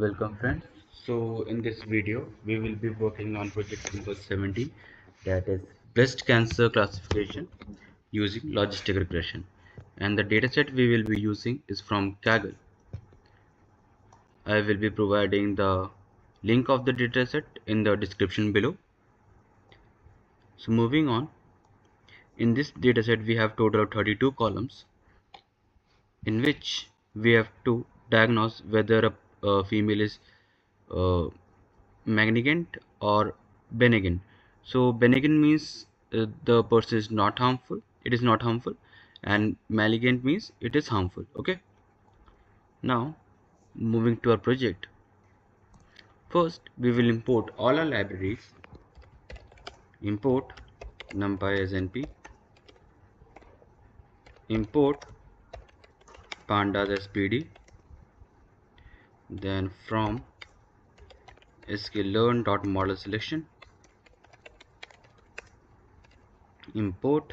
Welcome friends. So in this video we will be working on project number 17, that is breast cancer classification using logistic regression, and the dataset we will be using is from Kaggle. I will be providing the link of the dataset in the description below. So moving on, in this dataset we have total of 32 columns in which we have to diagnose whether a female is uh, malignant or benign. So benign means the person is not harmful, it is not harmful, and malignant means it is harmful. Okay, now moving to our project. First we will import all our libraries. Import numpy as np, import pandas as pd, then from sklearn.model selection, import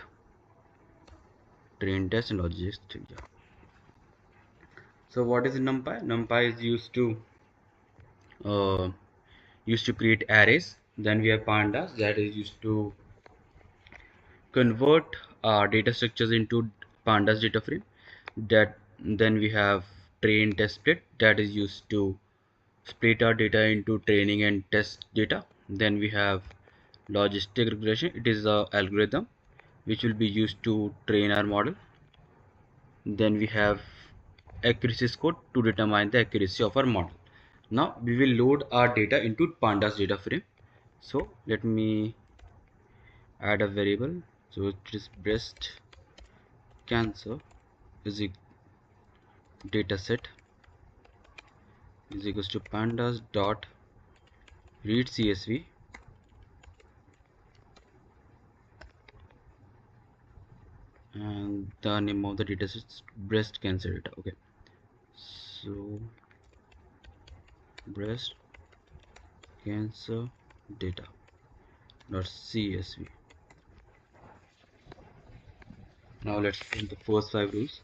train test and logistics. So what is numpy? Numpy is uh, used to create arrays. Then we have pandas, that is used to convert our data structures into pandas data frame. That then we have train test split, that is used to split our data into training and test data. Then we have logistic regression, it is a algorithm which will be used to train our model. Then we have accuracy score to determine the accuracy of our model. Now we will load our data into pandas data frame. So let me add a variable. So it is breast cancer is data set is equals to pandas dot read csv, and the name of the data set is breast cancer data. Okay, so breast cancer data dot csv. Now let's print the first 5 rows.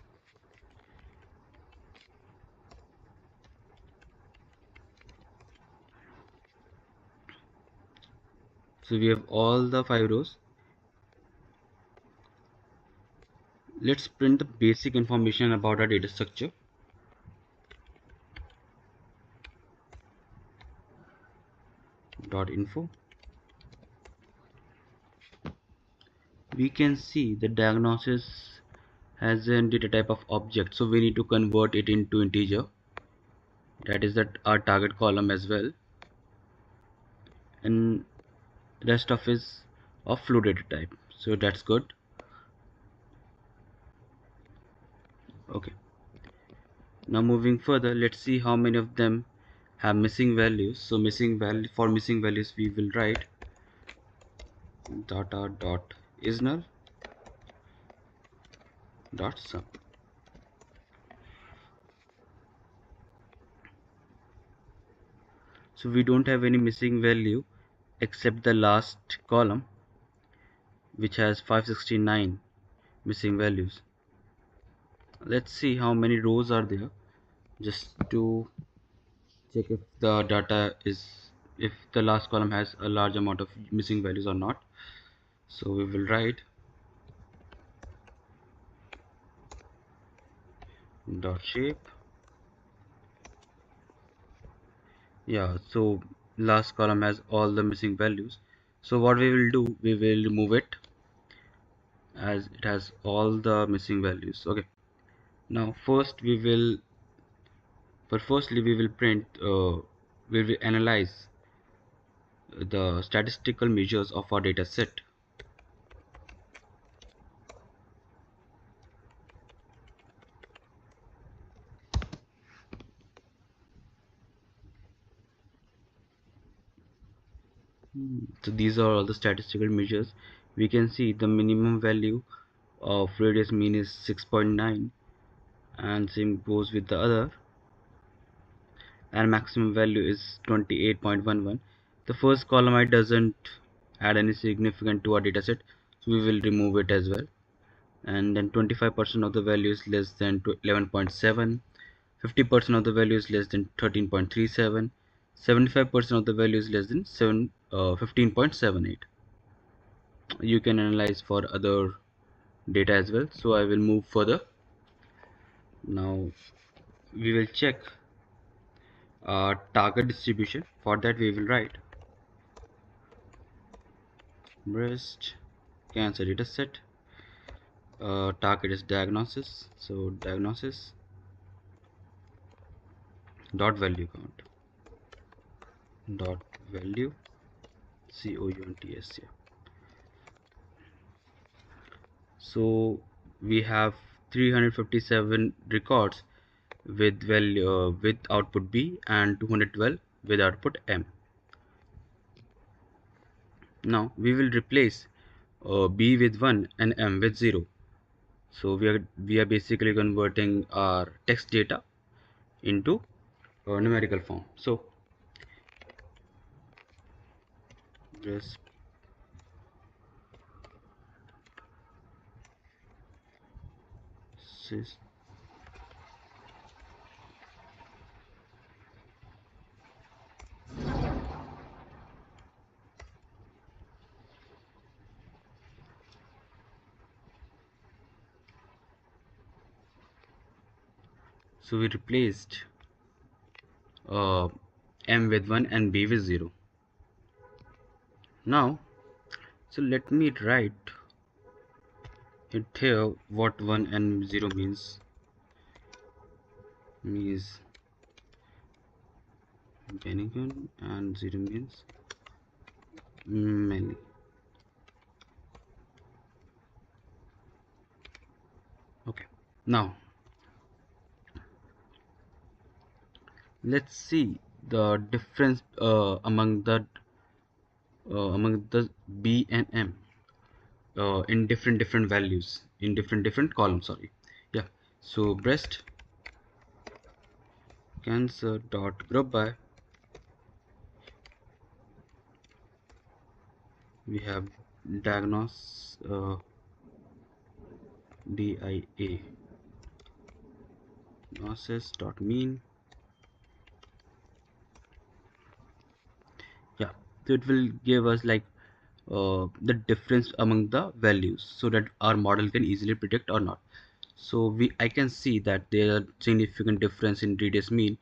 So we have all the 5 rows. Let's print the basic information about our data structure. Dot info. We can see the diagnosis has a data type of object, so we need to convert it into integer. That is our target column as well, and rest of is of float data type, so that's good. Okay, now moving further, let's see how many of them have missing values. So missing values we will write data dot is null dot sum. So we don't have any missing value except the last column, which has 569 missing values. Let's see how many rows are there, just to check if the data is, if the last column has a large amount of missing values or not. So we will write dot shape. Yeah, so last column has all the missing values. So what we will do, we will remove it as it has all the missing values. Okay, now firstly we will print we will analyze the statistical measures of our data set. So these are all the statistical measures. We can see the minimum value of radius mean is 6.9, and same goes with the other, and maximum value is 28.11. The first column I doesn't add any significant to our dataset, so we will remove it as well. And then 25% of the value is less than 11.7, 50% of the value is less than 13.37, 75% of the value is less than 15.78. You can analyze for other data as well. So I will move further. Now we will check target distribution. For that we will write breast cancer data set. Target is diagnosis, so diagnosis dot value count dot value counts. So we have 357 records with value with output B and 212 with output M. Now we will replace B with 1 and M with 0. So we are basically converting our text data into numerical form. So this is so we replaced uh, M with 1 and B with 0. Now so let me write it here what 1 and 0 means Bennigan and 0 means many. Okay, now let's see the difference among the B and M in different values in different columns. Sorry, yeah. So breast cancer dot group by, we have diagnose DIA diagnosis dot mean. Yeah, so it will give us like the difference among the values so that our model can easily predict or not. So I can see that there are significant difference in radius mean,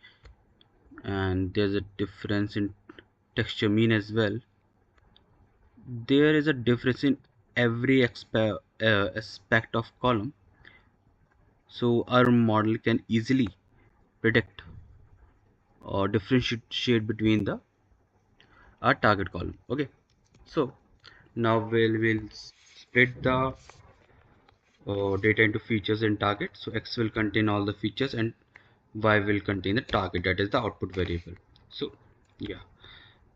and there's a difference in texture mean as well. There is a difference in every aspect of column, so our model can easily predict or differentiate between the our target column. Okay, so now we'll split the data into features and target. So X will contain all the features and Y will contain the target, that is the output variable. So yeah,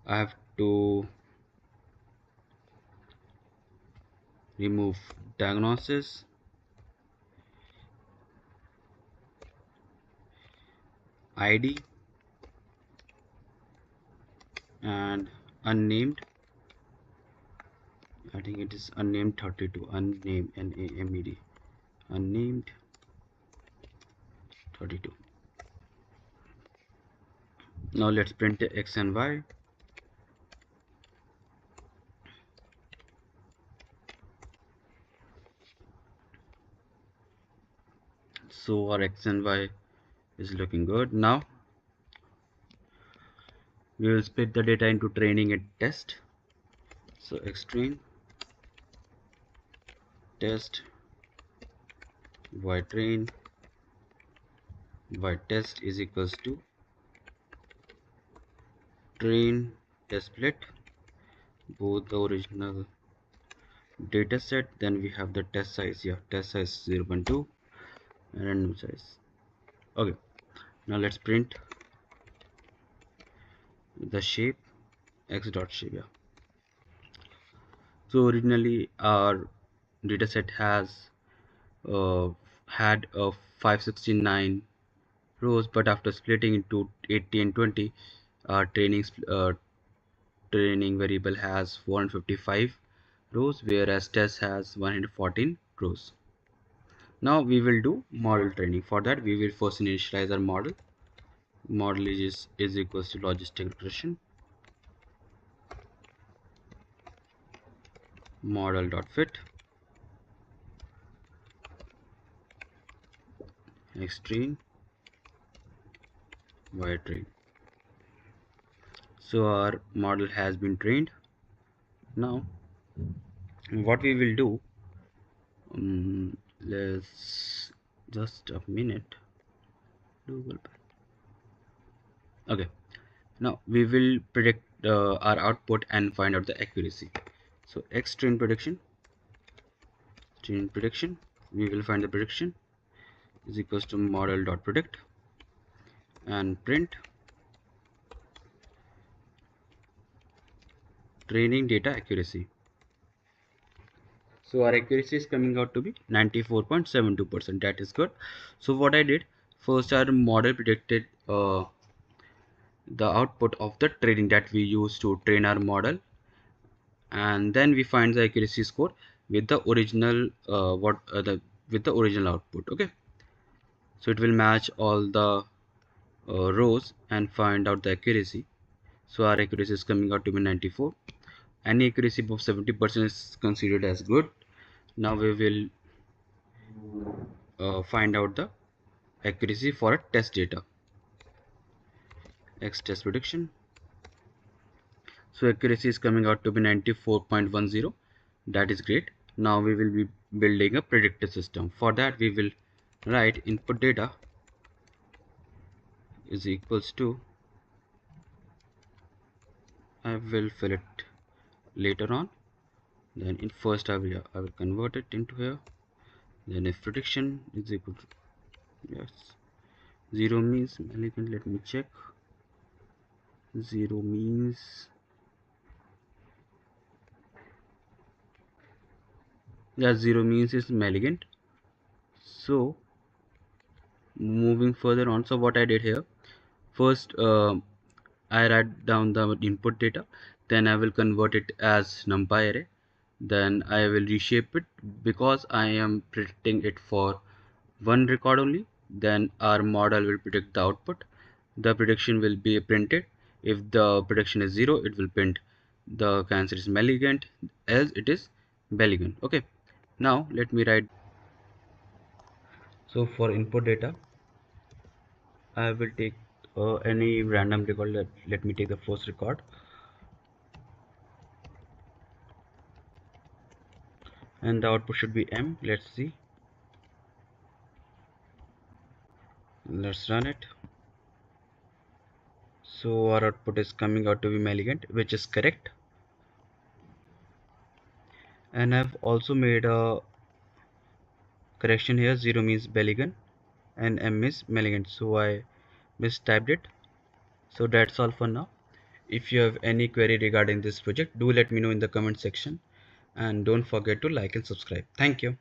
I have to remove diagnosis, ID, and unnamed. I think it is unnamed 32, unnamed NAMED, unnamed 32. Now let's print the X and Y. So our X and Y is looking good. Now we will split the data into training and test. So X train, test, Y train, Y test is equals to train test split, both the original data set. Then we have the test size. Yeah, test size 0.2 and random size. Okay, now let's print the shape X dot shape. Yeah, so originally our data set has uh, had 569 rows, but after splitting into 80 and 20, our training variable has 455 rows, whereas test has 114 rows. Now we will do model training. For that we will first initialize our model. Model is equals to logistic regression model dot fit x train y train. So our model has been trained. Now what we will do, let's just a minute. Google. Okay, now we will predict our output and find out the accuracy. So x train prediction, we will find the prediction is equals to model dot predict and print training data accuracy. So our accuracy is coming out to be 94.72%. That is good. So what I did, first our model predicted the output of the training that we use to train our model, and then we find the accuracy score with the original with the original output. Okay, so it will match all the rows and find out the accuracy. So our accuracy is coming out to be 94. Any accuracy above 70% is considered as good. Now we will find out the accuracy for a test data. X test prediction. So accuracy is coming out to be 94.10. That is great. Now we will be building a predictive system. For that we will write input data is equals to, I will fill it later on. Then in first I will convert it into here. Then if prediction is equal to, yes, 0 means malignant. Let me check. 0 means, yeah, 0 means is malignant. So moving further on, so what I did here, first I write down the input data, then I will convert it as numpy array, then I will reshape it because I am predicting it for one record only. Then our model will predict the output. The prediction will be printed. If the prediction is 0, it will print the cancer is malignant, else it is malignant. Okay, now let me write. So for input data I will take any random record. Let me take the first record, and the output should be M. Let's see. Let's run it. So our output is coming out to be malignant, which is correct. And I've also made a correction here. 0 means malignant and M is malignant. So I mistyped it. So that's all for now. If you have any query regarding this project, do let me know in the comment section. And don't forget to like and subscribe. Thank you.